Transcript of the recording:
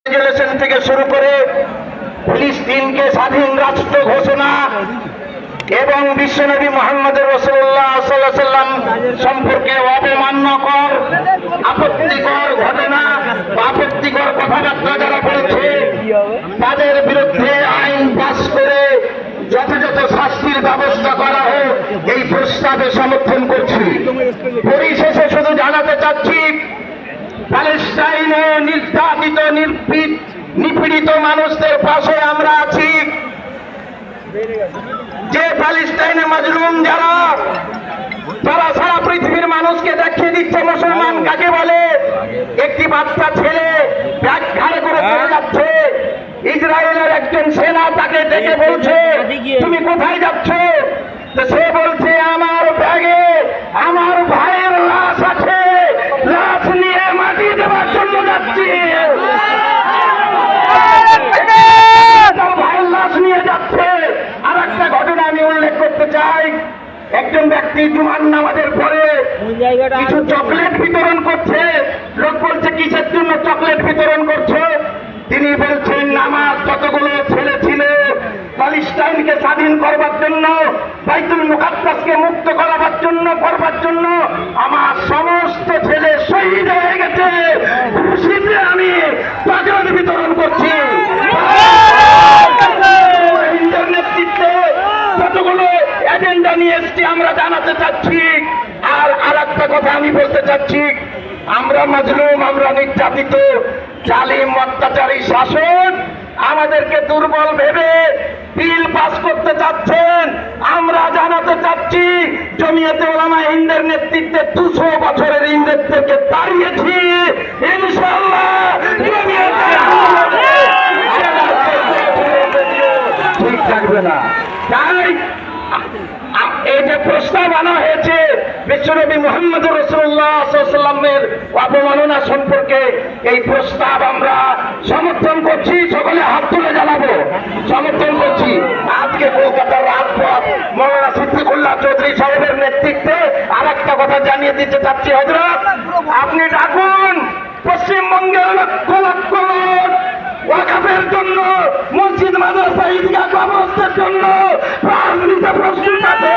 Resolution থেকে শুরু করে ফিলিস্তিনকে স্বাধীন রাষ্ট্র ঘোষণা এবং বিশ্বনবী মুহাম্মদ রাসূলুল্লাহ সাল্লাল্লাহু আলাইহি সাল্লাম সম্পর্কে অবমাননাকর আপত্তিকর ঘটনা আপত্তিকর কথাবার্তা যারা বলেছে তাদের বিরুদ্ধে আইন পাস করে যথাযথ শাস্তির ব্যবস্থা করা হোক এই প্রস্তাবে সমর্থন করছি। পরিশেষে শুধু জানাতে চাচ্ছি, প্যালেস্টাইনে নির্যাতিত নিপীড়িত মানুষদের পাশে আমরা আছি। যে প্যালেস্টাইনে মাজলুম যারা সারা পৃথিবীর মানুষকে দেখিয়ে দিচ্ছে মুসলমান কাকে বলে। একটি বাচ্চা ছেলে ব্যাগ ঘাড়ে করে চলে যাচ্ছে, ইসরায়েলের একজন সেনা তাকে ডেকে বলছে তুমি কোথায় যাচ্ছ? তো সে বলছে আমার ব্যাগে আমার ভাইয়ের লাশ আছে, লাশ নিয়ে মাটি দেওয়ার জন্য যাচ্ছি। ভাইয়ের লাশ নিয়ে যাচ্ছে। আর একটা ঘটনা আমি উল্লেখ করতে চাই, একজন ব্যক্তি জুমার নামাজের পরে কিছু চকলেট বিতরণ করছে। লোক বলছে কিসের জন্য চকলেট বিতরণ করছে? তিনি বলছেন নামাজ যতগুলো ছেলে ছিল প্যালেস্টাইনকে স্বাধীন করবার জন্য, বাইতুল মুকাদ্দাসকে মুক্ত করাবার জন্য আমার সমস্ত ছেলে শহীদ হয়ে গেছে, খুশিতে আমি চকলেট বিতরণ করছি। নেতৃত্বে যতগুলো এজেন্ডা নিয়ে এসছি আমরা জানাতে চাচ্ছি। আর একটা কথা আমি বলতে চাচ্ছি, আমরা মাজলুম, আমরা নির্যাতিত, জালিম অত্যাচারী শাসক আমাদেরকে দুর্বল ভেবে বিল পাস করতে চাচ্ছেন। আমরা জানাতে চাচ্ছি জমিয়তে উলামা হিন্দের নেতৃত্বে 200 বছরের ইংরেজদেরকে তাড়িয়েছি। ইনশাআল্লাহ ঠিক থাকবে না। তাই এই যে প্রস্তাব আনা হয়েছে বিশ্বনবী মুহাম্মদ রাসূলুল্লাহ সাল্লাল্লাহু আলাইহি ওয়াসাল্লামের অবমাননা সম্পর্কে, এই প্রস্তাব আমরা সমর্থন করছি। সকলে হাত তুলে জানাবো সমর্থন করছি। আজকে কলকাতার রাজপথ মৌলানা সিদ্দিকুল্লাহ চৌধুরী সাহেবের নেতৃত্বে আর একটা কথা জানিয়ে দিতে চাচ্ছি, হযরত আপনি ডাকুন পশ্চিমবঙ্গের লক্ষ লক্ষ লোক ওয়াকফের জন্য, মসজিদ মাদ্রাসা ঈদগাহ কবরস্থানের জন্য রাজনীতি প্রস্তুত আছে।